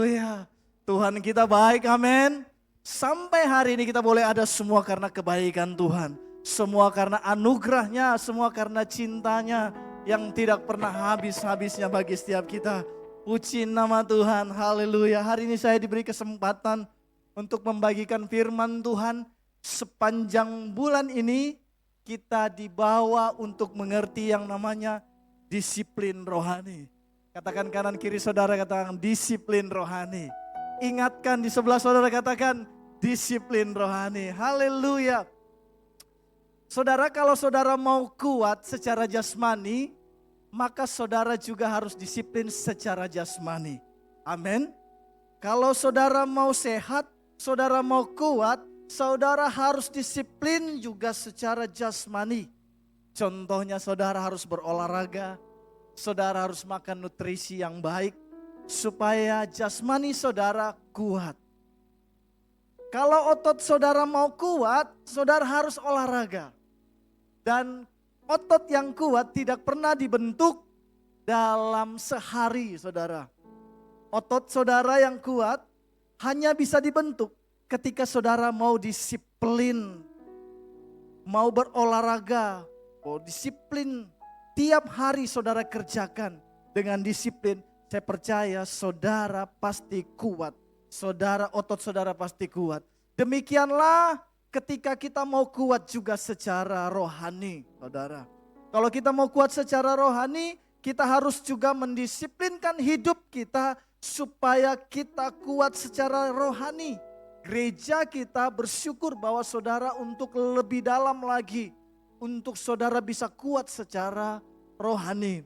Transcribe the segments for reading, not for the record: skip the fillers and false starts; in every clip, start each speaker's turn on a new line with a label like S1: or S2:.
S1: Haleluya. Tuhan kita baik, amin. Sampai hari ini kita boleh ada semua karena kebaikan Tuhan. Semua karena anugerahnya, semua karena cintanya yang tidak pernah habis-habisnya bagi setiap kita. Puji nama Tuhan, haleluya. Hari ini saya diberi kesempatan untuk membagikan firman Tuhan. Sepanjang bulan ini kita dibawa untuk mengerti yang namanya disiplin rohani. Katakan kanan kiri saudara, katakan disiplin rohani. Ingatkan di sebelah saudara, katakan disiplin rohani. Haleluya. Saudara, kalau saudara mau kuat secara jasmani, maka saudara juga harus disiplin secara jasmani. Amin. Kalau saudara mau sehat, saudara mau kuat, saudara harus disiplin juga secara jasmani. Contohnya saudara harus berolahraga, saudara harus makan nutrisi yang baik supaya jasmani saudara kuat. Kalau otot saudara mau kuat, saudara harus olahraga. Dan otot yang kuat tidak pernah dibentuk dalam sehari, saudara. Otot saudara yang kuat hanya bisa dibentuk ketika saudara mau disiplin, mau berolahraga, mau disiplin. Tiap hari saudara kerjakan dengan disiplin, saya percaya saudara pasti kuat. Saudara, otot saudara pasti kuat. Demikianlah ketika kita mau kuat juga secara rohani, saudara. Kalau kita mau kuat secara rohani, kita harus juga mendisiplinkan hidup kita supaya kita kuat secara rohani. Gereja kita bersyukur bahwa saudara untuk lebih dalam lagi, untuk saudara bisa kuat secara rohani.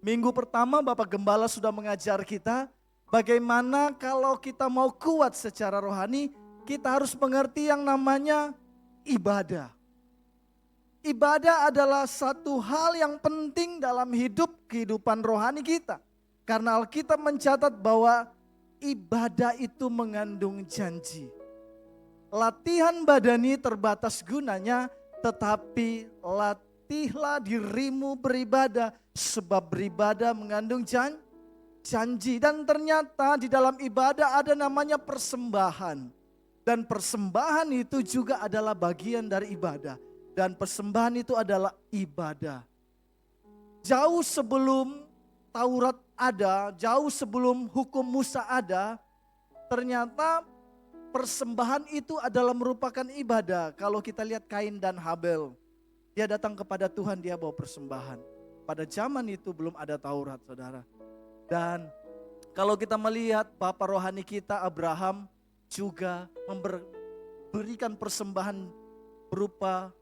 S1: Minggu pertama Bapak Gembala sudah mengajar kita bagaimana kalau kita mau kuat secara rohani, kita harus mengerti yang namanya ibadah. Ibadah adalah satu hal yang penting dalam kehidupan rohani kita. Karena Alkitab mencatat bahwa ibadah itu mengandung janji. Latihan badani terbatas gunanya, tetapi latihlah dirimu beribadah, sebab beribadah mengandung janji. Dan ternyata di dalam ibadah ada namanya persembahan. Dan persembahan itu juga adalah bagian dari ibadah. Dan persembahan itu adalah ibadah. Jauh sebelum Taurat ada, jauh sebelum hukum Musa ada, ternyata persembahan itu adalah merupakan ibadah. Kalau kita lihat Kain dan Habel, dia datang kepada Tuhan, dia bawa persembahan. Pada zaman itu belum ada Taurat, saudara. Dan kalau kita melihat Bapa rohani kita Abraham juga memberikan persembahan berupa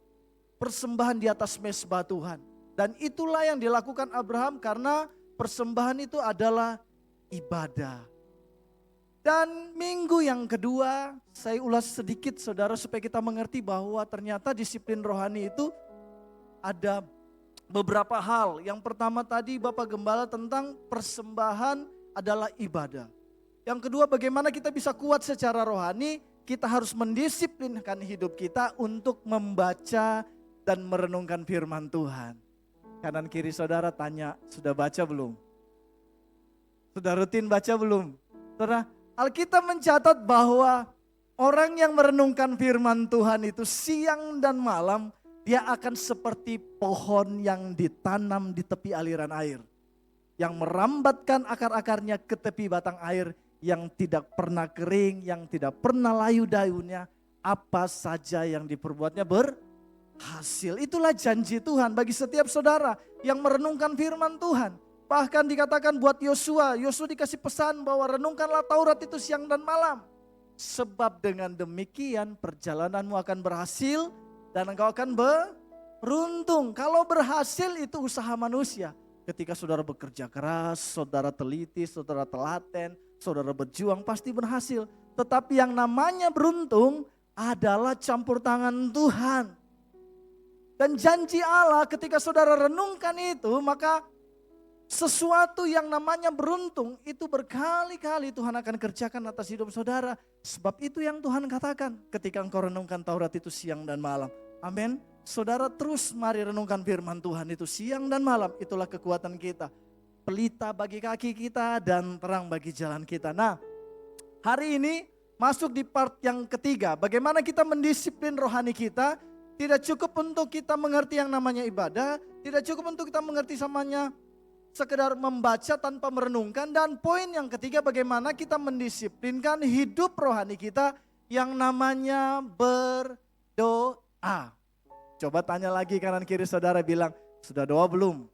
S1: persembahan di atas mezbah Tuhan. Dan itulah yang dilakukan Abraham karena persembahan itu adalah ibadah. Dan minggu yang kedua saya ulas sedikit saudara supaya kita mengerti bahwa ternyata disiplin rohani itu ada beberapa hal. Yang pertama tadi Bapak Gembala tentang persembahan adalah ibadah. Yang kedua bagaimana kita bisa kuat secara rohani, kita harus mendisiplinkan hidup kita untuk membaca dan merenungkan firman Tuhan. Kanan kiri saudara tanya, sudah baca belum? Sudah rutin baca belum? Saudara, Alkitab mencatat bahwa orang yang merenungkan firman Tuhan itu siang dan malam, dia akan seperti pohon yang ditanam di tepi aliran air. Yang merambatkan akar-akarnya ke tepi batang air, yang tidak pernah kering, yang tidak pernah layu daunnya. Apa saja yang diperbuatnya berhasil. Itulah janji Tuhan bagi setiap saudara yang merenungkan firman Tuhan. Bahkan dikatakan buat Yosua dikasih pesan bahwa renungkanlah Taurat itu siang dan malam. Sebab dengan demikian perjalananmu akan berhasil dan engkau akan beruntung. Kalau berhasil itu usaha manusia. Ketika saudara bekerja keras, saudara teliti, saudara telaten, saudara berjuang pasti berhasil. Tetapi yang namanya beruntung adalah campur tangan Tuhan. Dan janji Allah ketika saudara renungkan itu, maka sesuatu yang namanya beruntung itu berkali-kali Tuhan akan kerjakan atas hidup saudara. Sebab itu yang Tuhan katakan ketika engkau renungkan Taurat itu siang dan malam. Amin. Saudara terus mari renungkan firman Tuhan itu siang dan malam. Itulah kekuatan kita. pelita bagi kaki kita, dan terang bagi jalan kita. Nah, hari ini masuk di part yang ketiga. Bagaimana kita mendisiplin rohani kita. Tidak cukup untuk kita mengerti yang namanya ibadah. Tidak cukup untuk kita mengerti samanya sekedar membaca tanpa merenungkan. Dan poin yang ketiga, bagaimana kita mendisiplinkan hidup rohani kita yang namanya berdoa. Coba tanya lagi kanan kiri saudara, bilang, sudah doa belum?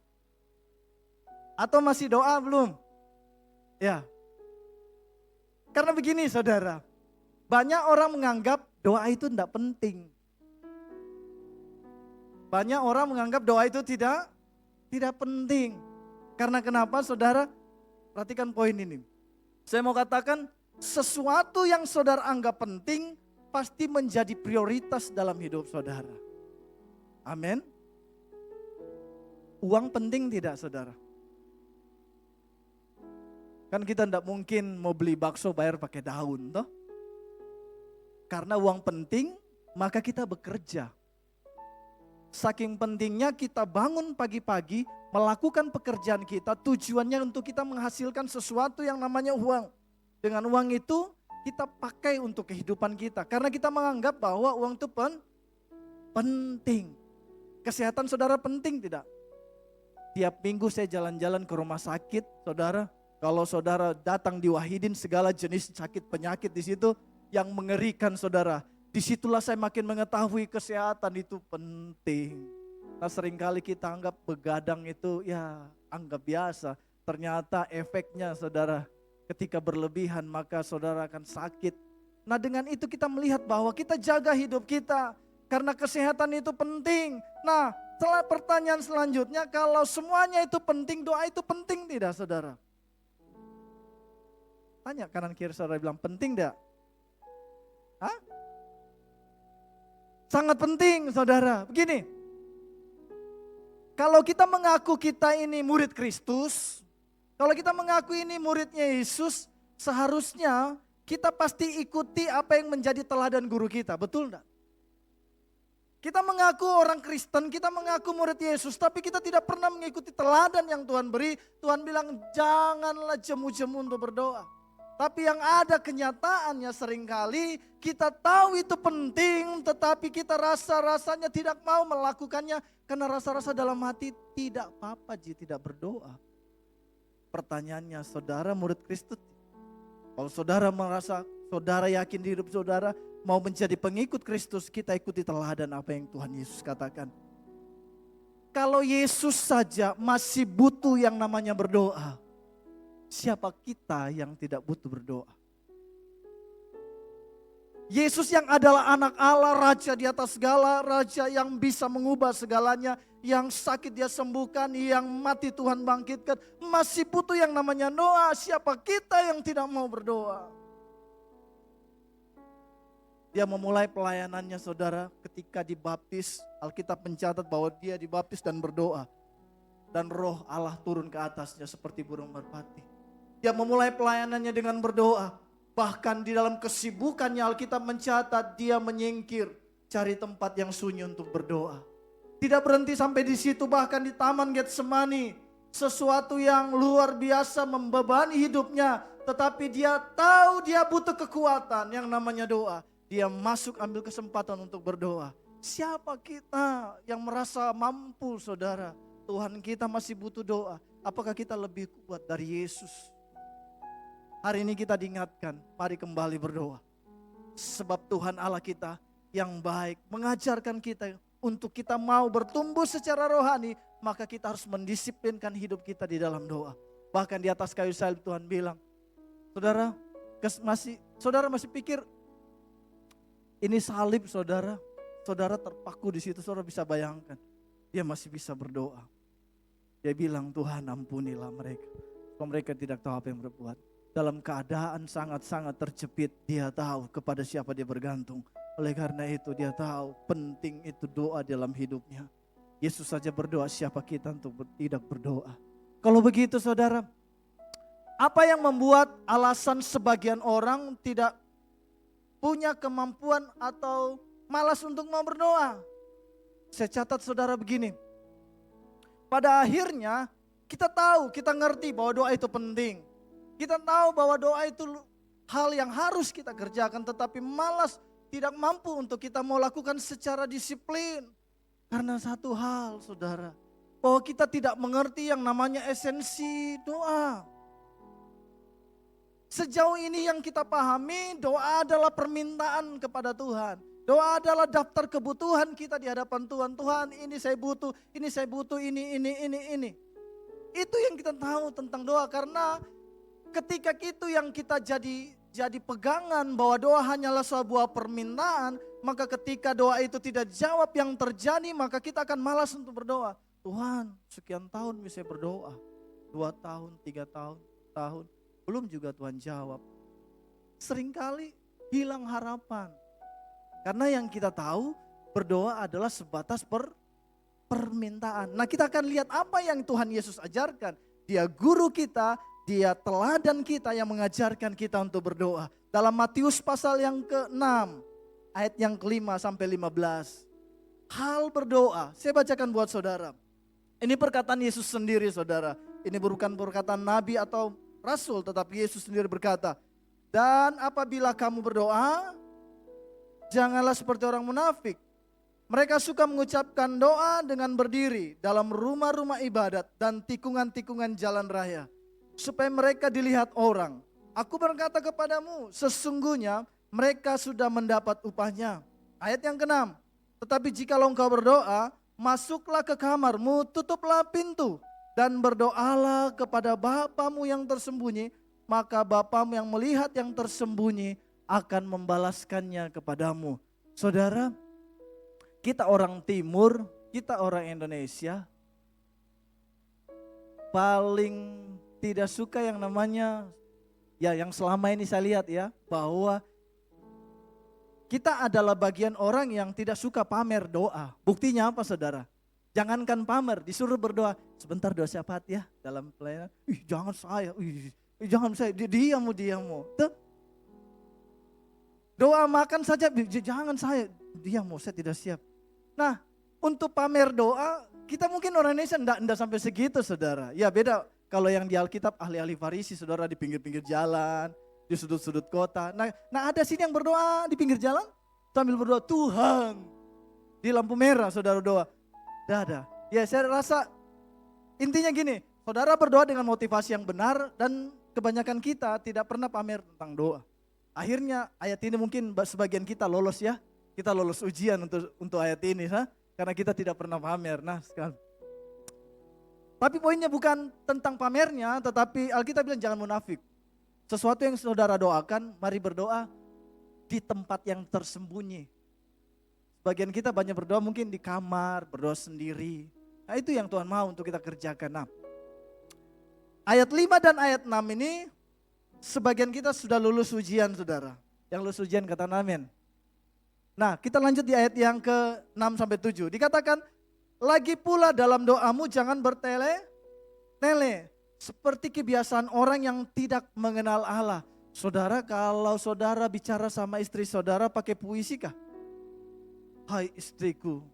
S1: Atau masih doa belum? Ya. Karena begini saudara, banyak orang menganggap doa itu tidak penting. Banyak orang menganggap doa itu tidak penting. Karena kenapa saudara? Perhatikan poin ini. Saya mau katakan, sesuatu yang saudara anggap penting pasti menjadi prioritas dalam hidup saudara. Amin. Uang penting tidak saudara? Kan kita tidak mungkin mau beli bakso bayar pakai daun toh. Karena uang penting maka kita bekerja. Saking pentingnya kita bangun pagi-pagi, melakukan pekerjaan kita, tujuannya untuk kita menghasilkan sesuatu yang namanya uang. Dengan uang itu kita pakai untuk kehidupan kita. Karena kita menganggap bahwa uang itu penting. Kesehatan saudara penting tidak? Tiap minggu saya jalan-jalan ke rumah sakit, saudara. Kalau saudara datang di Wahidin segala jenis sakit penyakit di situ yang mengerikan saudara. Disitulah saya makin mengetahui kesehatan itu penting. Nah seringkali kita anggap begadang itu ya anggap biasa. Ternyata efeknya saudara ketika berlebihan maka saudara akan sakit. Nah dengan itu kita melihat bahwa kita jaga hidup kita. Karena kesehatan itu penting. Nah setelah pertanyaan selanjutnya, kalau semuanya itu penting, doa itu penting tidak saudara? Tanya kanan kiri saudara, bilang penting tidak? Hah? Sangat penting saudara. Begini, kalau kita mengaku kita ini murid Kristus, kalau kita mengaku ini muridnya Yesus, seharusnya kita pasti ikuti apa yang menjadi teladan guru kita, betul enggak? Kita mengaku orang Kristen, kita mengaku murid Yesus, tapi kita tidak pernah mengikuti teladan yang Tuhan beri. Tuhan bilang janganlah jemu-jemu untuk berdoa. Tapi yang ada kenyataannya seringkali kita tahu itu penting, tetapi kita rasa-rasanya tidak mau melakukannya. Karena rasa-rasa dalam hati tidak apa-apa jika tidak berdoa. Pertanyaannya, saudara murid Kristus? Kalau saudara merasa, saudara yakin di hidup saudara mau menjadi pengikut Kristus, kita ikuti teladan apa yang Tuhan Yesus katakan. Kalau Yesus saja masih butuh yang namanya berdoa, siapa kita yang tidak butuh berdoa? Yesus yang adalah anak Allah, raja di atas segala, raja yang bisa mengubah segalanya, yang sakit dia sembuhkan, yang mati Tuhan bangkitkan, masih butuh yang namanya doa. Siapa kita yang tidak mau berdoa? Dia memulai pelayanannya saudara ketika dibaptis. Alkitab mencatat bahwa dia dibaptis dan berdoa. Dan roh Allah turun ke atasnya seperti burung merpati. Dia memulai pelayanannya dengan berdoa. Bahkan di dalam kesibukannya Alkitab mencatat dia menyingkir cari tempat yang sunyi untuk berdoa. Tidak berhenti sampai di situ, bahkan di Taman Getsemani. Sesuatu yang luar biasa membebani hidupnya. Tetapi dia tahu dia butuh kekuatan yang namanya doa. Dia masuk ambil kesempatan untuk berdoa. Siapa kita yang merasa mampu saudara? Tuhan kita masih butuh doa. Apakah kita lebih kuat dari Yesus? Hari ini kita diingatkan, mari kembali berdoa. Sebab Tuhan Allah kita yang baik mengajarkan kita untuk kita mau bertumbuh secara rohani, maka kita harus mendisiplinkan hidup kita di dalam doa. Bahkan di atas kayu salib Tuhan bilang, saudara masih pikir ini salib saudara terpaku di situ, saudara bisa bayangkan. Dia masih bisa berdoa. Dia bilang, Tuhan ampunilah mereka. Mereka tidak tahu apa yang berbuat. Dalam keadaan sangat-sangat terjepit, dia tahu kepada siapa dia bergantung. Oleh karena itu dia tahu penting itu doa dalam hidupnya. Yesus saja berdoa, siapa kita untuk tidak berdoa? Kalau begitu saudara, apa yang membuat alasan sebagian orang tidak punya kemampuan atau malas untuk mau berdoa? Saya catat saudara begini. Pada akhirnya Kita tahu, kita ngerti bahwa doa itu penting. Kita tahu bahwa doa itu hal yang harus kita kerjakan, tetapi malas, tidak mampu untuk kita mau lakukan secara disiplin. Karena satu hal saudara, bahwa kita tidak mengerti yang namanya esensi doa. Sejauh ini yang kita pahami, doa adalah permintaan kepada Tuhan. Doa adalah daftar kebutuhan kita di hadapan Tuhan. Tuhan, ini saya butuh, ini. Itu yang kita tahu tentang doa, karena ketika itu yang kita jadi pegangan bahwa doa hanyalah sebuah permintaan, maka ketika doa itu tidak jawab yang terjadi, maka kita akan malas untuk berdoa. Tuhan, sekian tahun bisa berdoa, 2 tahun, 3 tahun, belum juga Tuhan jawab. Seringkali hilang harapan. Karena yang kita tahu, berdoa adalah sebatas permintaan. Nah, kita akan lihat apa yang Tuhan Yesus ajarkan. Dia guru kita, dia teladan kita yang mengajarkan kita untuk berdoa. Dalam Matius pasal yang ke-6, ayat yang ke-5 sampai 15. Hal berdoa, saya bacakan buat saudara. Ini perkataan Yesus sendiri saudara. Ini bukan perkataan Nabi atau Rasul, tetapi Yesus sendiri berkata, dan apabila kamu berdoa, janganlah seperti orang munafik. Mereka suka mengucapkan doa dengan berdiri dalam rumah-rumah ibadat dan tikungan-tikungan jalan raya, supaya mereka dilihat orang. Aku berkata kepadamu, sesungguhnya mereka sudah mendapat upahnya. Ayat yang ke-6, tetapi jikalau engkau berdoa, masuklah ke kamarmu, tutuplah pintu, dan berdoalah kepada Bapamu yang tersembunyi, maka Bapamu yang melihat yang tersembunyi akan membalaskannya kepadamu. Saudara, kita orang Timur, kita orang Indonesia, paling tidak suka yang namanya, ya yang selama ini saya lihat ya, bahwa kita adalah bagian orang yang tidak suka pamer doa. Buktinya apa saudara? Jangankan pamer, disuruh berdoa. Sebentar doa syafaat ya dalam pelayanan. Jangan saya, jangan saya, diamu. Tuh. Doa makan saja, jangan saya, diamu, saya tidak siap. Nah, untuk pamer doa, kita mungkin orang Indonesia enggak sampai segitu saudara. Ya beda kalau yang di Alkitab ahli-ahli Farisi saudara di pinggir-pinggir jalan, di sudut-sudut kota. Nah ada sini yang berdoa di pinggir jalan sambil berdoa, Tuhan, di lampu merah saudara doa. Ada. Ya saya rasa intinya gini, saudara berdoa dengan motivasi yang benar dan kebanyakan kita tidak pernah pamer tentang doa. Akhirnya ayat ini mungkin sebagian kita lolos ya, kita lolos ujian untuk ayat ini, karena kita tidak pernah pamer. Nah sekarang. Tapi poinnya bukan tentang pamernya, tetapi Alkitab bilang jangan munafik. Sesuatu yang saudara doakan, mari berdoa di tempat yang tersembunyi. Bagian kita banyak berdoa mungkin di kamar, berdoa sendiri. Nah itu yang Tuhan mau untuk kita kerjakan. Nah, ayat 5 dan ayat 6 ini sebagian kita sudah lulus ujian saudara. Yang lulus ujian kata amin. Nah kita lanjut di ayat yang ke-6 sampai 7. Dikatakan, lagi pula dalam doamu jangan bertele-tele. Seperti kebiasaan orang yang tidak mengenal Allah. Saudara, kalau saudara bicara sama istri saudara pakai puisi kah? Hai istriku.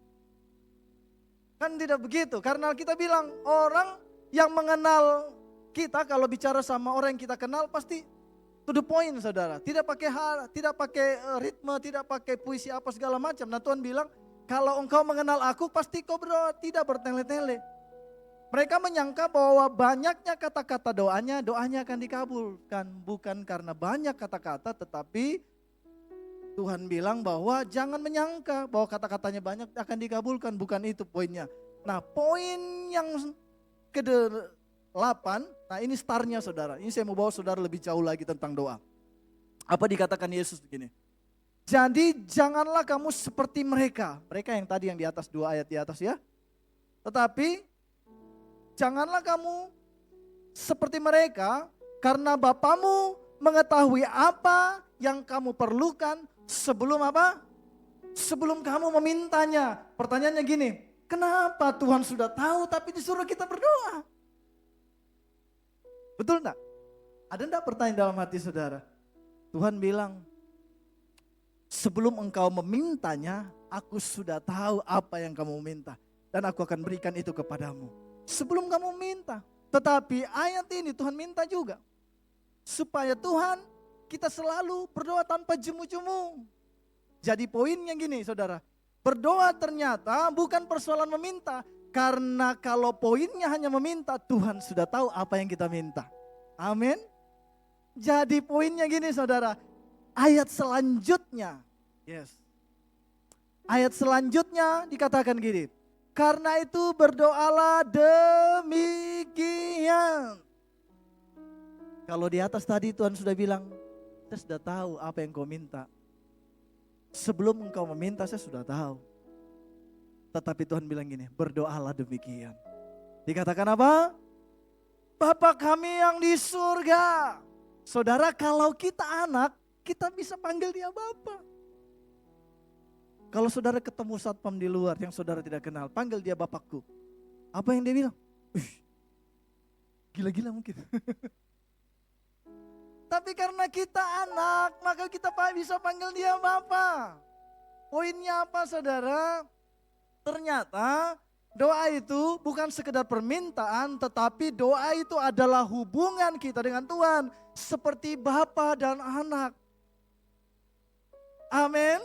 S1: Kan tidak begitu, karena kita bilang orang yang mengenal kita kalau bicara sama orang yang kita kenal pasti to the point saudara. Tidak pakai ritme, tidak pakai puisi apa segala macam. Nah Tuhan bilang, kalau engkau mengenal aku pasti kau berdoa tidak bertele-tele. Mereka menyangka bahwa banyaknya kata-kata doanya akan dikabulkan. Bukan karena banyak kata-kata, tetapi Tuhan bilang bahwa jangan menyangka bahwa kata-katanya banyak akan dikabulkan. Bukan itu poinnya. Nah poin yang ke-8, nah ini startnya saudara. Ini saya mau bawa saudara lebih jauh lagi tentang doa. Apa dikatakan Yesus begini. Jadi janganlah kamu seperti mereka. Mereka yang tadi yang di atas 2 ayat di atas ya. Tetapi janganlah kamu seperti mereka, karena Bapamu mengetahui apa yang kamu perlukan sebelum apa? Sebelum kamu memintanya. Pertanyaannya gini, kenapa Tuhan sudah tahu tapi disuruh kita berdoa? Betul enggak? Ada enggak pertanyaan dalam hati saudara? Tuhan bilang, sebelum engkau memintanya, aku sudah tahu apa yang kamu minta. Dan aku akan berikan itu kepadamu. Sebelum kamu minta. Tetapi ayat ini Tuhan minta juga supaya Tuhan kita selalu berdoa tanpa jemu-jemu. Jadi poinnya gini saudara, berdoa ternyata bukan persoalan meminta. Karena kalau poinnya hanya meminta, Tuhan sudah tahu apa yang kita minta. Amin. Jadi poinnya gini saudara, ayat selanjutnya, yes. Ayat selanjutnya dikatakan gini, karena itu berdoalah demikian. Kalau di atas tadi Tuhan sudah bilang, saya sudah tahu apa yang kau minta. Sebelum engkau meminta saya sudah tahu. Tetapi Tuhan bilang gini, berdoalah demikian. Dikatakan apa? Bapa kami yang di surga. Saudara, kalau kita anak, kita bisa panggil dia Bapa. Kalau saudara ketemu satpam di luar yang saudara tidak kenal, panggil dia Bapakku. Apa yang dia bilang? Gila-gila mungkin. Tapi karena kita anak, maka kita bisa panggil dia Bapa. Poinnya apa saudara? Ternyata doa itu bukan sekedar permintaan, tetapi doa itu adalah hubungan kita dengan Tuhan. Seperti bapa dan anak. Amin.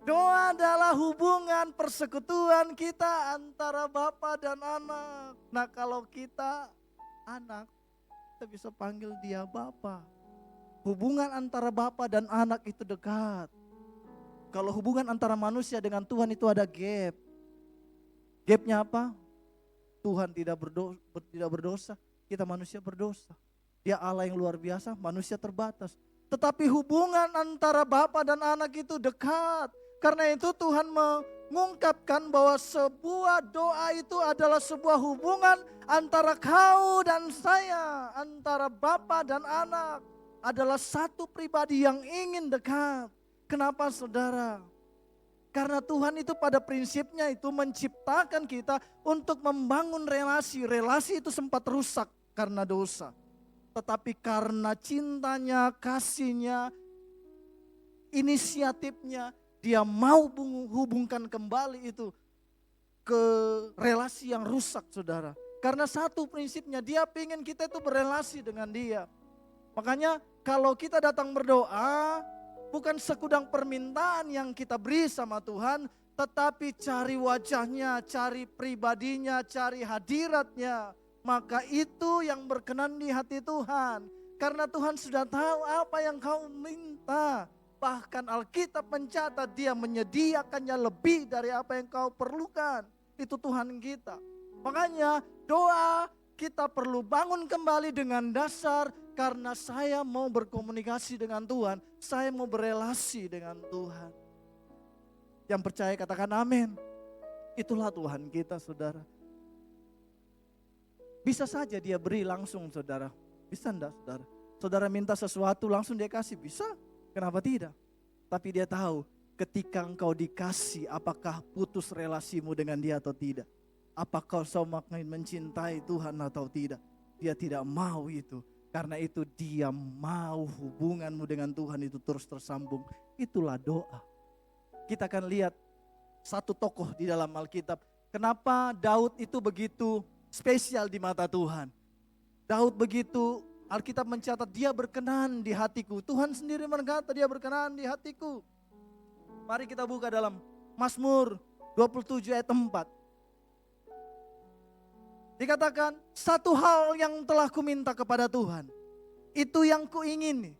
S1: Doa adalah hubungan persekutuan kita antara bapa dan anak. Nah kalau kita anak, kita bisa panggil dia bapa. Hubungan antara bapa dan anak itu dekat. Kalau hubungan antara manusia dengan Tuhan itu ada gap. Gapnya apa? Tuhan tidak berdosa, kita manusia berdosa. Dia Allah yang luar biasa, manusia terbatas. Tetapi hubungan antara bapa dan anak itu dekat. Karena itu Tuhan mengungkapkan bahwa sebuah doa itu adalah sebuah hubungan antara kau dan saya. Antara bapa dan anak adalah satu pribadi yang ingin dekat. Kenapa saudara? Karena Tuhan itu pada prinsipnya itu menciptakan kita untuk membangun relasi. Relasi itu sempat rusak karena dosa. Tetapi karena cintanya, kasihnya, inisiatifnya, dia mau hubungkan kembali itu ke relasi yang rusak saudara. Karena satu prinsipnya, dia ingin kita itu berelasi dengan dia. Makanya kalau kita datang berdoa, bukan sekudang permintaan yang kita beri sama Tuhan, tetapi cari wajahnya, cari pribadinya, cari hadiratnya. Maka itu yang berkenan di hati Tuhan. Karena Tuhan sudah tahu apa yang kau minta. Bahkan Alkitab mencatat dia menyediakannya lebih dari apa yang kau perlukan. Itu Tuhan kita. Makanya doa kita perlu bangun kembali dengan dasar karena saya mau berkomunikasi dengan Tuhan, saya mau berelasi dengan Tuhan. Yang percaya katakan amin. Itulah Tuhan kita saudara. Bisa saja dia beri langsung saudara. Bisa enggak saudara? Saudara minta sesuatu langsung dia kasih, bisa. Kenapa tidak? Tapi dia tahu ketika engkau dikasih apakah putus relasimu dengan dia atau tidak. Apakah kau makin mencintai Tuhan atau tidak. Dia tidak mau itu. Karena itu dia mau hubunganmu dengan Tuhan itu terus tersambung. Itulah doa. Kita akan lihat satu tokoh di dalam Alkitab. Kenapa Daud itu begitu spesial di mata Tuhan. Daud begitu, Alkitab mencatat dia berkenan di hatiku. Tuhan sendiri berkata dia berkenan di hatiku. Mari kita buka dalam Mazmur 27 ayat 4. Dikatakan, satu hal yang telah kuminta kepada Tuhan, itu yang kuingini,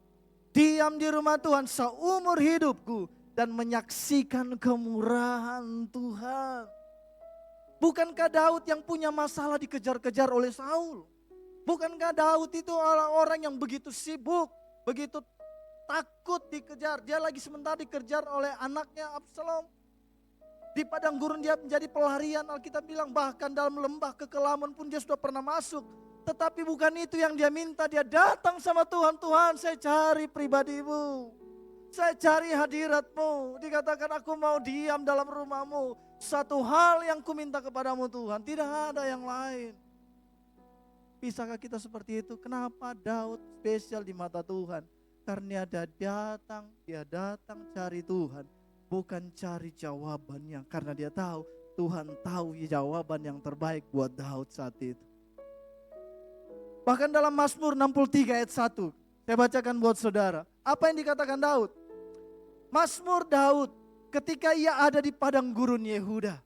S1: diam di rumah Tuhan seumur hidupku dan menyaksikan kemurahan Tuhan. Bukankah Daud yang punya masalah dikejar-kejar oleh Saul? Bukankah Daud itu orang yang begitu sibuk, begitu takut dikejar. Dia lagi sementara dikejar oleh anaknya Absalom. Di padang gurun dia menjadi pelarian, Alkitab bilang bahkan dalam lembah kekelaman pun dia sudah pernah masuk. Tetapi bukan itu yang dia minta, dia datang sama Tuhan. Tuhan, saya cari pribadimu, saya cari hadiratmu. Dikatakan aku mau diam dalam rumahmu. Satu hal yang ku minta kepadamu Tuhan, tidak ada yang lain. Bisakah kita seperti itu? Kenapa Daud spesial di mata Tuhan? Karena dia datang cari Tuhan. Bukan cari jawabannya, karena dia tahu Tuhan tahu jawaban yang terbaik buat Daud saat itu. Bahkan dalam Mazmur 63 ayat 1. Saya bacakan buat saudara. Apa yang dikatakan Daud? Mazmur Daud ketika ia ada di padang gurun Yehuda.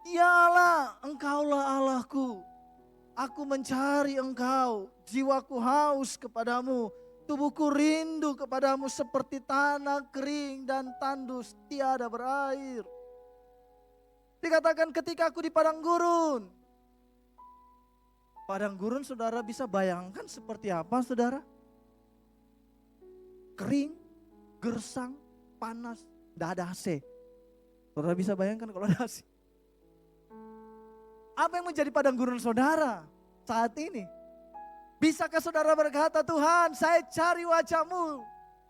S1: Ya Allah, Engkaulah Allahku. Aku mencari Engkau, jiwaku haus kepadamu, tubuhku rindu kepadamu seperti tanah kering dan tandus tiada berair. Dikatakan ketika aku di padang gurun. Padang gurun saudara bisa bayangkan seperti apa saudara? Kering, gersang, panas, tidak ada AC. Saudara bisa bayangkan kalau ada AC. Apa yang menjadi padang gurun saudara saat ini? Bisakah saudara berkata, Tuhan saya cari wajah-Mu,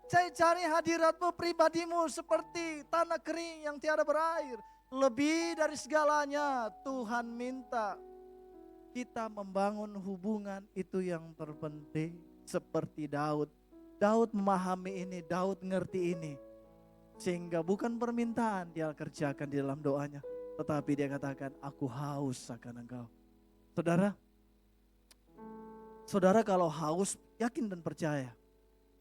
S1: saya cari hadirat-Mu, pribadi-Mu seperti tanah kering yang tiada berair. Lebih dari segalanya Tuhan minta kita membangun hubungan itu yang terpenting seperti Daud. Daud memahami ini, Daud ngerti ini. Sehingga bukan permintaan dia kerjakan di dalam doanya. Tetapi dia katakan, aku haus akan Engkau. Saudara kalau haus, yakin dan percaya.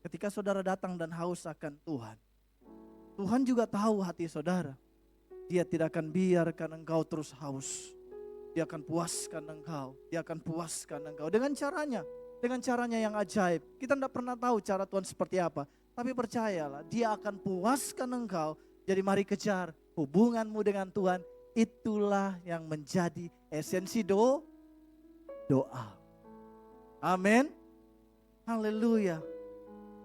S1: Ketika saudara datang dan haus akan Tuhan. Tuhan juga tahu hati saudara. Dia tidak akan biarkan engkau terus haus. Dia akan puaskan engkau. Dia akan puaskan engkau dengan caranya. Dengan caranya yang ajaib. Kita tidak pernah tahu cara Tuhan seperti apa. Tapi percayalah, Dia akan puaskan engkau. Jadi mari kejar hubunganmu dengan Tuhan. Itulah yang menjadi esensi doa. Amin. Haleluya.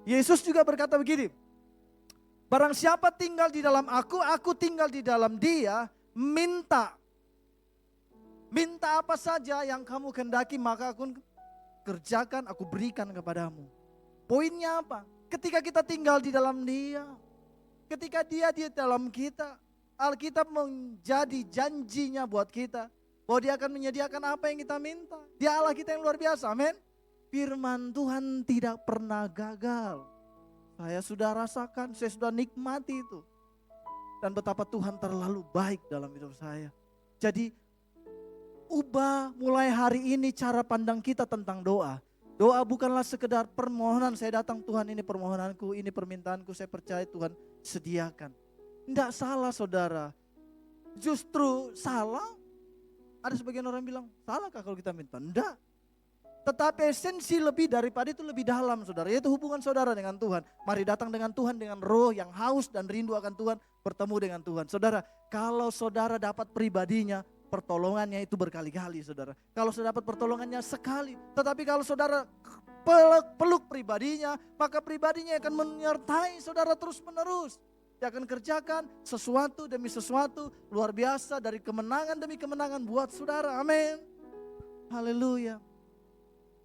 S1: Yesus juga berkata begini. Barang siapa tinggal di dalam aku tinggal di dalam dia, minta. Minta apa saja yang kamu kehendaki maka aku kerjakan, aku berikan kepadamu. Poinnya apa? Ketika kita tinggal di dalam dia, ketika dia di dalam kita, Alkitab menjadi janjinya buat kita. Bahwa dia akan menyediakan apa yang kita minta. Dia Allah kita yang luar biasa, amin. Firman Tuhan tidak pernah gagal. Saya sudah rasakan, saya sudah nikmati itu. Dan betapa Tuhan terlalu baik dalam hidup saya. Jadi ubah mulai hari ini cara pandang kita tentang doa. Doa bukanlah sekedar permohonan, saya datang Tuhan ini permohonanku, ini permintaanku, saya percaya Tuhan sediakan. Tidak salah saudara, justru salah. Ada sebagian orang bilang, salahkah kalau kita minta? Tidak. Tetapi esensi lebih daripada itu lebih dalam saudara, yaitu hubungan saudara dengan Tuhan. Mari datang dengan Tuhan dengan roh yang haus dan rindu akan Tuhan, bertemu dengan Tuhan. Saudara, kalau saudara dapat pribadinya, pertolongannya itu berkali-kali saudara. Kalau saudara dapat pertolongannya sekali, tetapi kalau saudara peluk pribadinya, maka pribadinya akan menyertai saudara terus menerus. Dia akan kerjakan sesuatu demi sesuatu luar biasa dari kemenangan demi kemenangan buat saudara. Amin. Haleluya.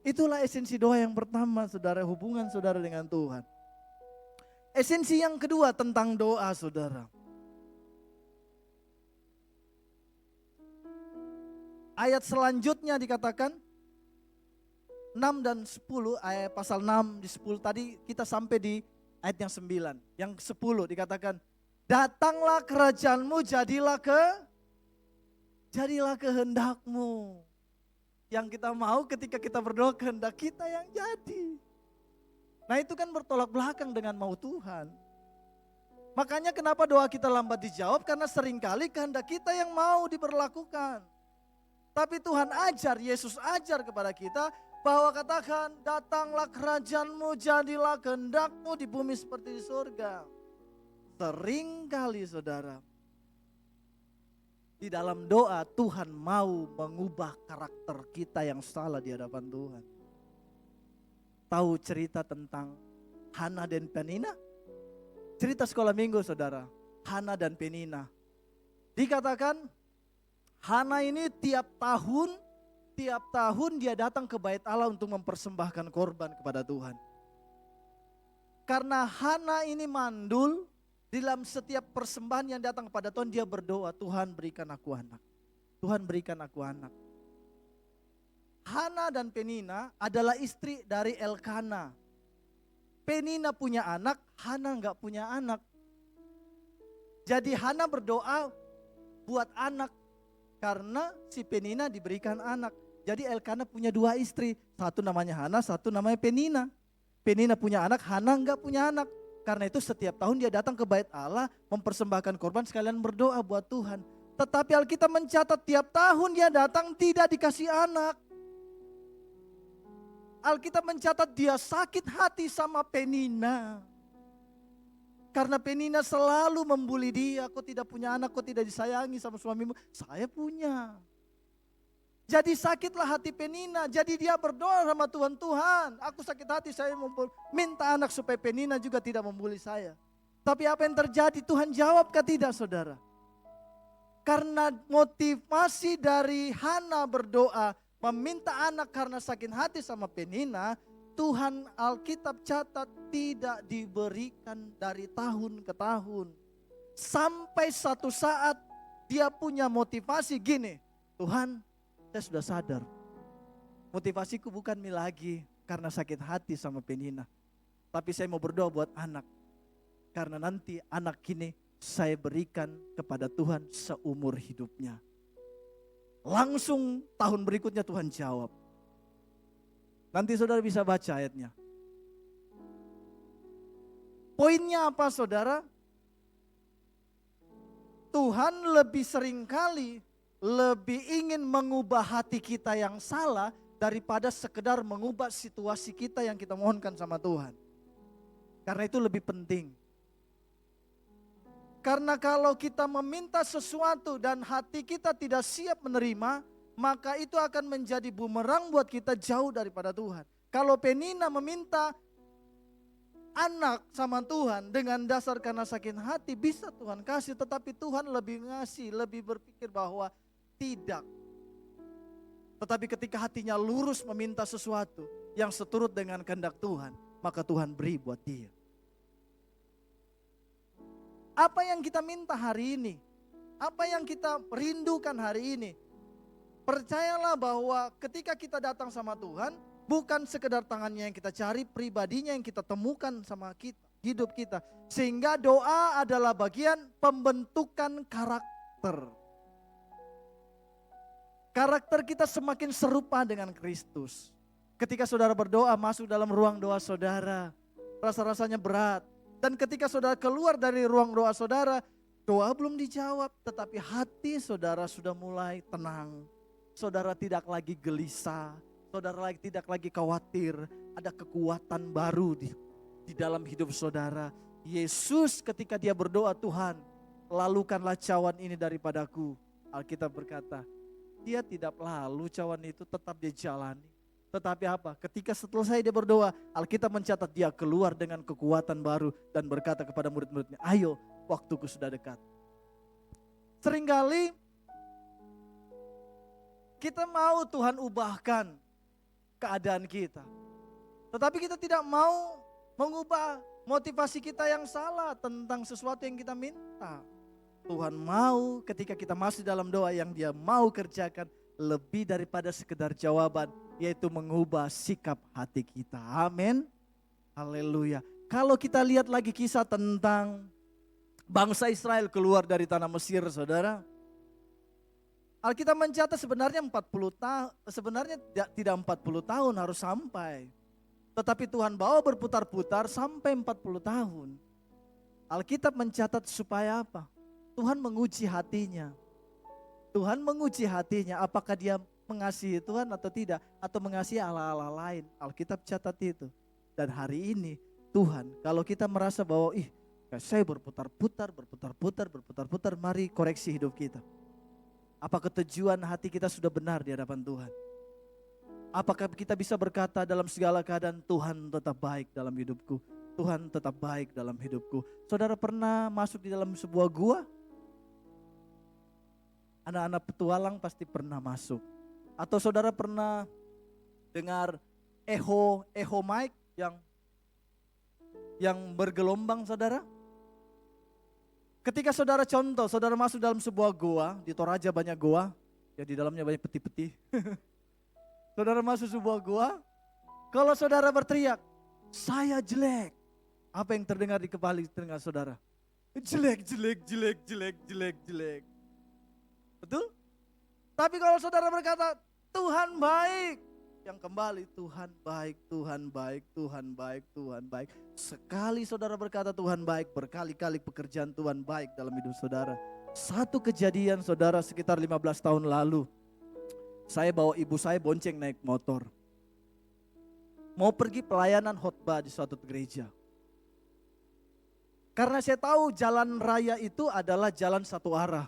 S1: Itulah esensi doa yang pertama saudara, hubungan saudara dengan Tuhan. Esensi yang kedua tentang doa saudara. Ayat selanjutnya dikatakan 6 dan 10, ayat pasal 6 di 10 tadi kita sampai di ayat yang 9. Yang 10 dikatakan, datanglah kerajaanmu, jadilah kehendakmu. Yang kita mau ketika kita berdoa, kehendak kita yang jadi. Nah itu kan bertolak belakang dengan mau Tuhan. Makanya kenapa doa kita lambat dijawab, karena seringkali kehendak kita yang mau diberlakukan. Tapi Tuhan ajar, Yesus ajar kepada kita, bahwa katakan, datanglah kerajaanmu, jadilah kehendakmu di bumi seperti di surga. Seringkali saudara, di dalam doa Tuhan mau mengubah karakter kita yang salah di hadapan Tuhan. Tahu cerita tentang Hana dan Penina? Cerita sekolah minggu saudara, Hana dan Penina. Dikatakan Hana ini tiap tahun dia datang ke bait Allah untuk mempersembahkan korban kepada Tuhan. Karena Hana ini mandul, dalam setiap persembahan yang datang kepada Tuhan dia berdoa, Tuhan berikan aku anak. Tuhan berikan aku anak. Hana dan Penina adalah istri dari Elkana. Penina punya anak, Hana enggak punya anak. Jadi Hana berdoa buat anak karena si Penina diberikan anak. Jadi Elkana punya 2 istri. Satu namanya Hana, satu namanya Penina. Penina punya anak, Hana enggak punya anak. Karena itu setiap tahun dia datang ke bait Allah, mempersembahkan korban sekalian berdoa buat Tuhan. Tetapi Alkitab mencatat tiap tahun dia datang tidak dikasih anak. Alkitab mencatat dia sakit hati sama Penina. Karena Penina selalu membuli dia, kau tidak punya anak, kau tidak disayangi sama suamimu. Saya punya. Jadi sakitlah hati Penina, jadi dia berdoa sama Tuhan, Tuhan aku sakit hati, saya minta anak supaya Penina juga tidak membuli saya. Tapi apa yang terjadi, Tuhan jawabkah tidak saudara? Karena motivasi dari Hana berdoa, meminta anak karena sakit hati sama Penina, Tuhan Alkitab catat tidak diberikan dari tahun ke tahun. Sampai satu saat dia punya motivasi gini, Tuhan saya sudah sadar, motivasiku bukan lagi karena sakit hati sama Penina. Tapi saya mau berdoa buat anak. Karena nanti anak ini saya berikan kepada Tuhan seumur hidupnya. Langsung tahun berikutnya Tuhan jawab. Nanti saudara bisa baca ayatnya. Poinnya apa saudara? Tuhan lebih seringkali lebih ingin mengubah hati kita yang salah daripada sekedar mengubah situasi kita yang kita mohonkan sama Tuhan. Karena itu lebih penting. Karena kalau kita meminta sesuatu dan hati kita tidak siap menerima, maka itu akan menjadi bumerang buat kita jauh daripada Tuhan. Kalau Penina meminta anak sama Tuhan dengan dasar karena sakit hati, bisa Tuhan kasih, tetapi Tuhan lebih ngasih, lebih berpikir bahwa tidak. Tetapi ketika hatinya lurus meminta sesuatu yang seturut dengan kehendak Tuhan, maka Tuhan beri buat dia. Apa yang kita minta hari ini? Apa yang kita rindukan hari ini? Percayalah bahwa ketika kita datang sama Tuhan, bukan sekedar tangannya yang kita cari, pribadinya yang kita temukan sama kita, hidup kita. Sehingga doa adalah bagian pembentukan karakter. Karakter kita semakin serupa dengan Kristus. Ketika saudara berdoa masuk dalam ruang doa saudara, rasa-rasanya berat. Dan ketika saudara keluar dari ruang doa saudara, doa belum dijawab, tetapi hati saudara sudah mulai tenang. Saudara tidak lagi gelisah, saudara tidak lagi khawatir, ada kekuatan baru di dalam hidup saudara. Yesus ketika dia berdoa, Tuhan lalukanlah cawan ini daripadaku. Alkitab berkata, dia tidak lalu cawan itu, tetap dia jalani. Tetapi apa? Ketika selesai dia berdoa, Alkitab mencatat dia keluar dengan kekuatan baru dan berkata kepada murid-muridnya, ayo waktuku sudah dekat. Seringkali kita mau Tuhan ubahkan keadaan kita. Tetapi kita tidak mau mengubah motivasi kita yang salah tentang sesuatu yang kita minta. Tuhan mau ketika kita masih dalam doa yang dia mau kerjakan lebih daripada sekedar jawaban, yaitu mengubah sikap hati kita. Amin. Haleluya. Kalau kita lihat lagi kisah tentang bangsa Israel keluar dari tanah Mesir, saudara. Alkitab mencatat sebenarnya 40 tahun, sebenarnya tidak 40 tahun harus sampai. Tetapi Tuhan bawa berputar-putar sampai 40 tahun. Alkitab mencatat supaya apa? Tuhan menguji hatinya. Tuhan menguji hatinya apakah dia mengasihi Tuhan atau tidak. Atau mengasihi Allah-Allah lain. Alkitab catat itu. Dan hari ini Tuhan, kalau kita merasa bahwa saya berputar-putar, mari koreksi hidup kita. Apakah tujuan hati kita sudah benar di hadapan Tuhan? Apakah kita bisa berkata dalam segala keadaan, Tuhan tetap baik dalam hidupku. Tuhan tetap baik dalam hidupku. Saudara pernah masuk di dalam sebuah gua? Anak-anak petualang pasti pernah masuk. Atau saudara pernah dengar echo mic yang bergelombang saudara? Ketika saudara saudara masuk dalam sebuah goa, di Toraja banyak goa, ya di dalamnya banyak peti-peti. Saudara masuk sebuah goa, kalau saudara berteriak, saya jelek. Apa yang terdengar di kepala telinga saudara? Jelek. Betul? Tapi kalau saudara berkata, Tuhan baik. Yang kembali, Tuhan baik, Tuhan baik, Tuhan baik, Tuhan baik. Sekali saudara berkata Tuhan baik, berkali-kali pekerjaan Tuhan baik dalam hidup saudara. Satu kejadian saudara sekitar 15 tahun lalu. Saya bawa ibu saya bonceng naik motor. Mau pergi pelayanan khotbah di suatu gereja. Karena saya tahu jalan raya itu adalah jalan satu arah.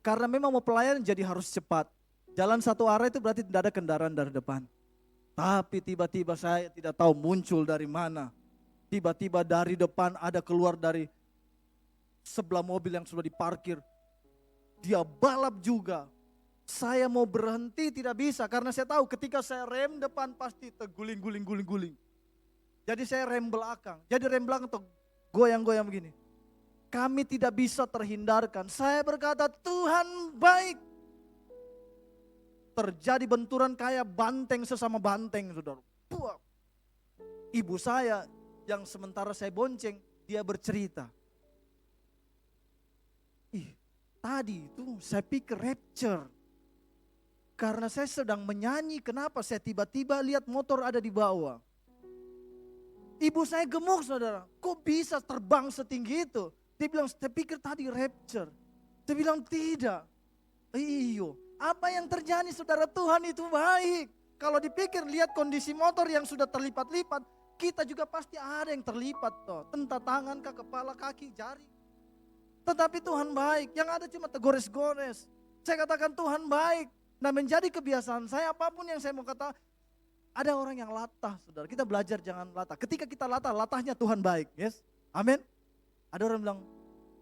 S1: Karena memang mau pelayanan jadi harus cepat. Jalan satu arah itu berarti tidak ada kendaraan dari depan. Tapi tiba-tiba saya tidak tahu muncul dari mana. Tiba-tiba dari depan ada keluar dari sebelah mobil yang sudah diparkir. Dia balap juga. Saya mau berhenti tidak bisa karena saya tahu ketika saya rem depan pasti terguling-guling. Jadi saya rem belakang. Jadi rem belakang tuh goyang-goyang begini. Kami tidak bisa terhindarkan. Saya berkata Tuhan baik. Terjadi benturan kayak banteng sesama banteng, saudara. Puak. Ibu saya yang sementara saya bonceng, dia bercerita. Tadi itu saya pikir rapture. Karena saya sedang menyanyi, kenapa saya tiba-tiba lihat motor ada di bawah. Ibu saya gemuk, saudara. Kok bisa terbang setinggi itu? Dia bilang, saya pikir tadi rapture. Saya bilang tidak. Iyo. Apa yang terjadi saudara, Tuhan itu baik. Kalau dipikir lihat kondisi motor yang sudah terlipat-lipat, kita juga pasti ada yang terlipat toh. Entah tangan, kepala, kaki, jari. Tetapi Tuhan baik, yang ada cuma tergores-gores. Saya katakan Tuhan baik. Nah menjadi kebiasaan saya apapun yang saya mau kata, ada orang yang latah saudara. Kita belajar jangan latah. Ketika kita latah, latahnya Tuhan baik. Yes, amin. Ada orang bilang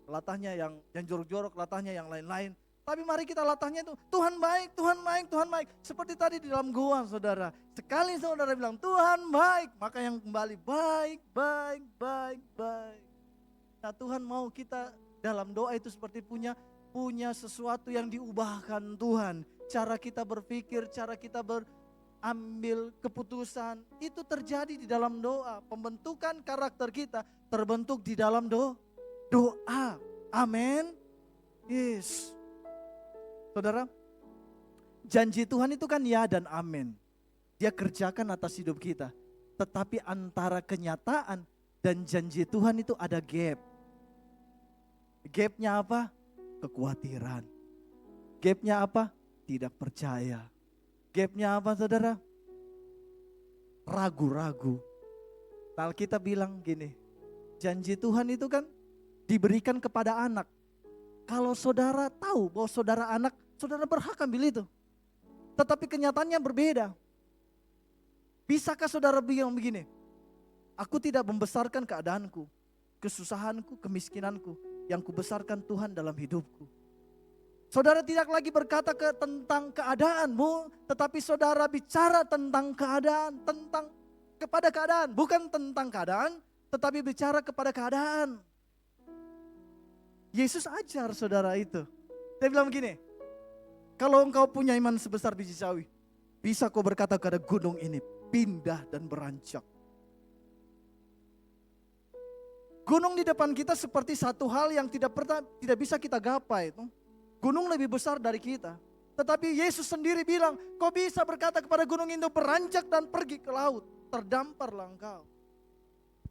S1: latahnya yang jorok-jorok, latahnya yang lain-lain. Tapi mari kita latahnya itu Tuhan baik, Tuhan baik, Tuhan baik. Seperti tadi di dalam gua saudara. Sekali saudara bilang Tuhan baik, maka yang kembali baik, baik, baik, baik. Nah Tuhan mau kita dalam doa itu seperti punya sesuatu yang diubahkan Tuhan. Cara kita berpikir, cara kita berambil keputusan. Itu terjadi di dalam doa. Pembentukan karakter kita terbentuk di dalam doa. Amin. Yes. Saudara, janji Tuhan itu kan ya dan amin. Dia kerjakan atas hidup kita. Tetapi antara kenyataan dan janji Tuhan itu ada gap. Gapnya apa? Kekhawatiran. Gapnya apa? Tidak percaya. Gapnya apa saudara? Ragu-ragu. Nah kita bilang gini, janji Tuhan itu kan diberikan kepada anak. Kalau saudara tahu bahwa saudara anak, saudara berhak ambil itu. Tetapi kenyataannya berbeda. Bisakah saudara bilang begini, aku tidak membesarkan keadaanku, kesusahanku, kemiskinanku, yang kubesarkan Tuhan dalam hidupku. Saudara tidak lagi berkata tentang keadaanmu, tetapi saudara bicara tentang keadaan, kepada keadaan, bukan tentang keadaan, tetapi bicara kepada keadaan. Yesus ajar saudara itu. Dia bilang begini, kalau engkau punya iman sebesar biji sawi, bisa kau berkata kepada gunung ini, pindah dan beranjak. Gunung di depan kita seperti satu hal yang tidak bisa kita gapai. Gunung lebih besar dari kita. Tetapi Yesus sendiri bilang, kau bisa berkata kepada gunung itu beranjak dan pergi ke laut. Terdamparlah engkau.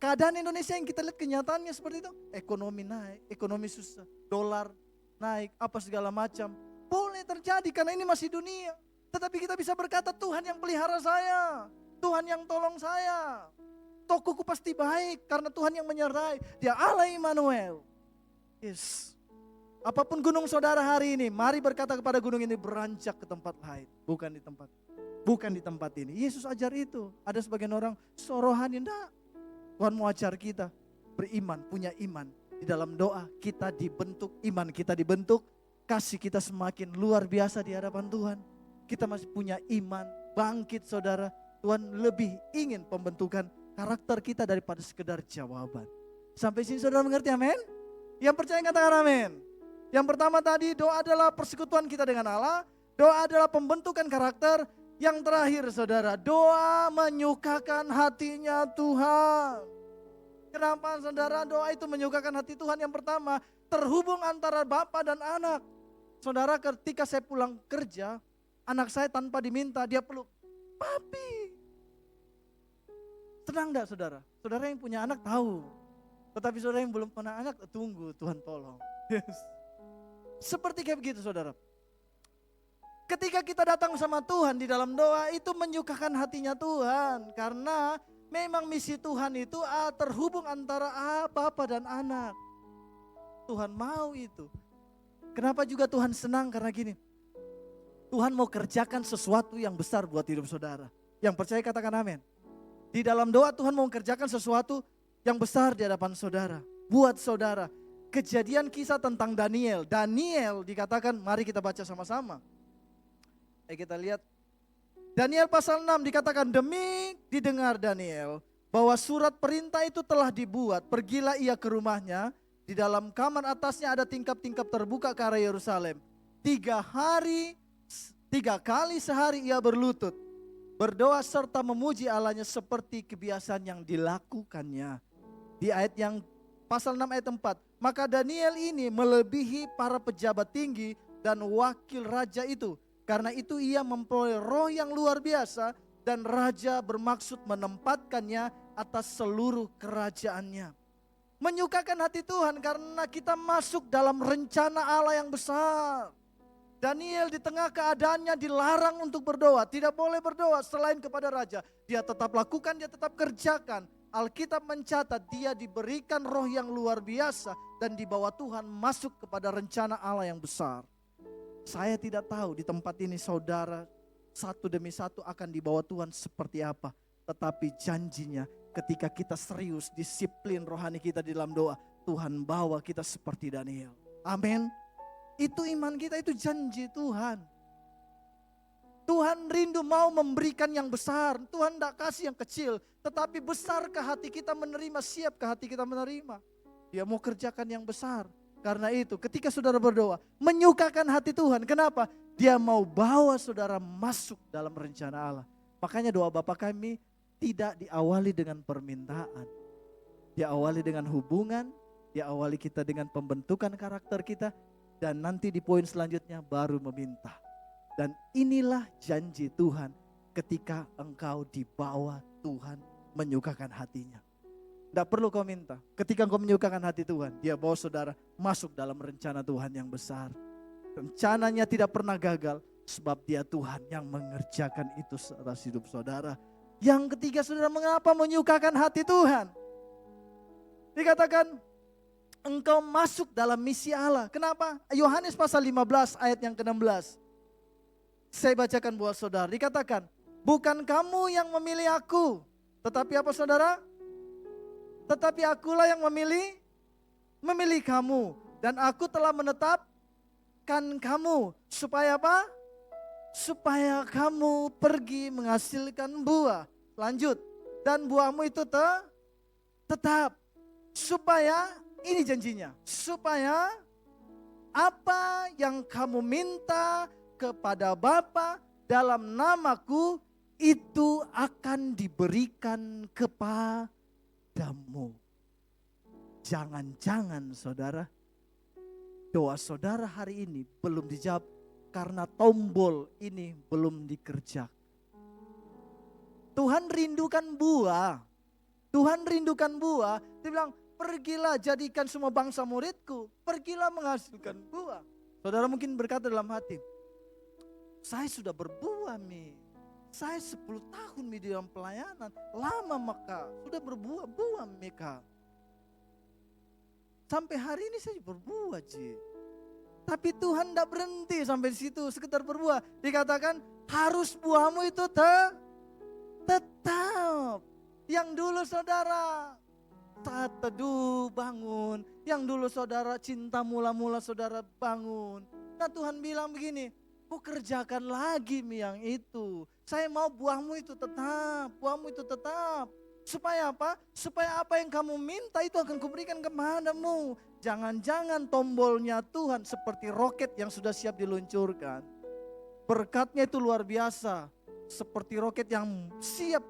S1: Keadaan Indonesia yang kita lihat kenyataannya seperti itu. Ekonomi naik, ekonomi susah, dolar naik, apa segala macam. Boleh terjadi karena ini masih dunia. Tetapi kita bisa berkata Tuhan yang pelihara saya. Tuhan yang tolong saya. Tokoku pasti baik karena Tuhan yang menyertai. Dia Allah Immanuel. Yes. Apapun gunung saudara hari ini, mari berkata kepada gunung ini beranjak ke tempat lain. Bukan di tempat ini. Yesus ajar itu. Ada sebagian orang sorohan, enggak. Tuhan mau ajar kita beriman, punya iman. Di dalam doa kita dibentuk, iman kita dibentuk. Kasih kita semakin luar biasa di hadapan Tuhan. Kita masih punya iman, bangkit saudara. Tuhan lebih ingin pembentukan karakter kita daripada sekedar jawaban. Sampai sini saudara mengerti, amin? Yang percaya katakan amin. Yang pertama tadi doa adalah persekutuan kita dengan Allah. Doa adalah pembentukan karakter. Yang terakhir saudara, doa menyukakan hatinya Tuhan. Kenapa saudara doa itu menyukakan hati Tuhan? Yang pertama, terhubung antara Bapa dan anak. Saudara ketika saya pulang kerja, anak saya tanpa diminta dia peluk. Papi. Tenang enggak saudara? Saudara yang punya anak tahu. Tetapi saudara yang belum punya anak, tunggu Tuhan tolong. Yes. Seperti kayak begitu saudara. Ketika kita datang sama Tuhan di dalam doa itu menyukakan hatinya Tuhan. Karena memang misi Tuhan itu terhubung antara Bapa dan anak. Tuhan mau itu. Kenapa juga Tuhan senang? Karena gini. Tuhan mau kerjakan sesuatu yang besar buat hidup saudara. Yang percaya katakan amin. Di dalam doa Tuhan mau kerjakan sesuatu yang besar di hadapan saudara. Buat saudara. Kejadian kisah tentang Daniel. Daniel dikatakan, mari kita baca sama-sama. Kita lihat Daniel pasal 6 dikatakan, demi didengar Daniel bahwa surat perintah itu telah dibuat, pergilah ia ke rumahnya, di dalam kamar atasnya ada tingkap-tingkap terbuka ke arah Yerusalem. 3 kali sehari ia berlutut, berdoa serta memuji Allahnya seperti kebiasaan yang dilakukannya. Di ayat yang pasal 6 ayat 4, maka Daniel ini melebihi para pejabat tinggi dan wakil raja itu. Karena itu ia memperoleh roh yang luar biasa dan raja bermaksud menempatkannya atas seluruh kerajaannya. Menyukakan hati Tuhan karena kita masuk dalam rencana Allah yang besar. Daniel di tengah keadaannya dilarang untuk berdoa. Tidak boleh berdoa selain kepada raja. Dia tetap lakukan, dia tetap kerjakan. Alkitab mencatat dia diberikan roh yang luar biasa dan dibawa Tuhan masuk kepada rencana Allah yang besar. Saya tidak tahu di tempat ini saudara satu demi satu akan dibawa Tuhan seperti apa. Tetapi janjinya ketika kita serius disiplin rohani kita di dalam doa, Tuhan bawa kita seperti Daniel. Amin. Itu iman kita, itu janji Tuhan. Tuhan rindu mau memberikan yang besar. Tuhan tidak kasih yang kecil. Tetapi besar ke hati kita menerima, siap ke hati kita menerima. Dia mau kerjakan yang besar. Karena itu ketika saudara berdoa, menyukakan hati Tuhan. Kenapa? Dia mau bawa saudara masuk dalam rencana Allah. Makanya doa Bapa kami tidak diawali dengan permintaan. Diawali dengan hubungan, diawali kita dengan pembentukan karakter kita. Dan nanti di poin selanjutnya baru meminta. Dan inilah janji Tuhan ketika engkau dibawa Tuhan menyukakan hatinya. Tidak perlu kau minta. Ketika kau menyukakan hati Tuhan, dia bawa saudara masuk dalam rencana Tuhan yang besar. Rencananya tidak pernah gagal, sebab dia Tuhan yang mengerjakan itu atas hidup saudara. Yang ketiga, saudara, mengapa menyukakan hati Tuhan? Dikatakan, engkau masuk dalam misi Allah. Kenapa? Yohanes pasal 15 ayat yang ke-16. Saya bacakan buat saudara. Dikatakan, bukan kamu yang memilih aku. Tetapi apa saudara? Tetapi akulah yang memilih kamu. Dan aku telah menetapkan kamu. Supaya apa? Supaya kamu pergi menghasilkan buah. Lanjut. Dan buahmu itu tetap. Supaya, ini janjinya. Supaya apa yang kamu minta kepada Bapa dalam namaku, itu akan diberikan kepadamu. Jangan-jangan saudara, doa saudara hari ini belum dijawab karena tombol ini belum dikerjakan. Tuhan rindukan buah. Tuhan rindukan buah. Dia bilang, pergilah jadikan semua bangsa muridku. Pergilah menghasilkan buah. Saudara mungkin berkata dalam hati, saya sudah berbuah Mi. Saya 10 tahun Mi di dalam pelayanan. Lama maka sudah berbuah Mika. Sampai hari ini saya berbuah Ji. Tapi Tuhan tidak berhenti sampai situ sekedar berbuah. Dikatakan harus buahmu itu tetap. Yang dulu saudara saat teduh bangun. Yang dulu saudara cinta mula-mula saudara bangun. Nah Tuhan bilang begini, ku kerjakan lagi Mi yang itu. Saya mau buahmu itu tetap, buahmu itu tetap. Supaya apa? Supaya apa yang kamu minta itu akan kuberikan kepadamu. Jangan-jangan tombolnya Tuhan seperti roket yang sudah siap diluncurkan. Berkatnya itu luar biasa. Seperti roket yang siap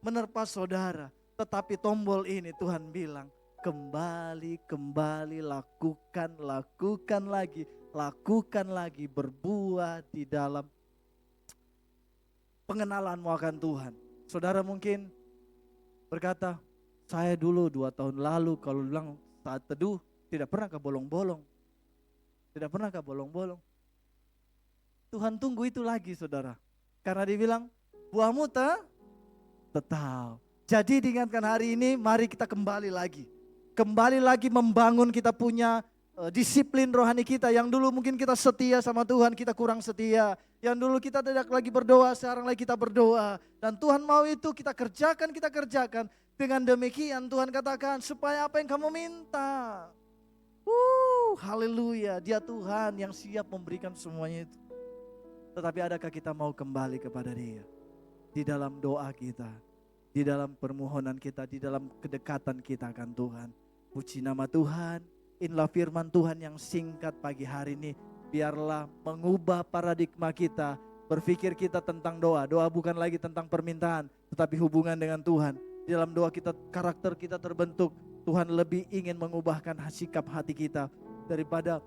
S1: menerpa saudara. Tetapi tombol ini Tuhan bilang, kembali, lakukan lagi. lakukan lagi, berbuah di dalam pengenalanmu akan Tuhan. Saudara mungkin berkata, saya dulu 2 tahun lalu kalau bilang saat teduh tidak pernah ke bolong-bolong. Tidak pernah ke bolong-bolong. Tuhan tunggu itu lagi saudara. Karena dia bilang, buahmu tetap. Jadi diingatkan hari ini, mari kita kembali lagi. Kembali lagi membangun kita punya disiplin rohani kita. Yang dulu mungkin kita setia sama Tuhan, kita kurang setia. Yang dulu kita tidak lagi berdoa, sekarang lagi kita berdoa. Dan Tuhan mau itu kita kerjakan. Dengan demikian Tuhan katakan, supaya apa yang kamu minta. Haleluya, Dia Tuhan yang siap memberikan semuanya itu. Tetapi adakah kita mau kembali kepada Dia? Di dalam doa kita, di dalam permohonan kita, di dalam kedekatan kita akan Tuhan. Puji nama Tuhan, inilah firman Tuhan yang singkat pagi hari ini. Biarlah mengubah paradigma kita, berpikir kita tentang doa. Doa bukan lagi tentang permintaan, tetapi hubungan dengan Tuhan. Di dalam doa kita, karakter kita terbentuk. Tuhan lebih ingin mengubahkan sikap hati kita daripada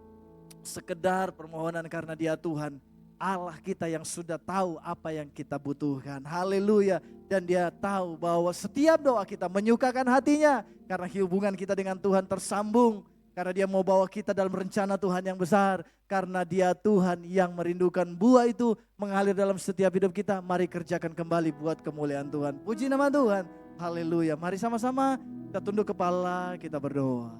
S1: sekedar permohonan karena Dia Tuhan. Allah kita yang sudah tahu apa yang kita butuhkan. Haleluya. Dan Dia tahu bahwa setiap doa kita menyukakan hatinya. Karena hubungan kita dengan Tuhan tersambung. Karena Dia mau bawa kita dalam rencana Tuhan yang besar. Karena Dia Tuhan yang merindukan buah itu mengalir dalam setiap hidup kita. Mari kerjakan kembali buat kemuliaan Tuhan. Puji nama Tuhan. Haleluya. Mari sama-sama kita tunduk kepala, kita berdoa.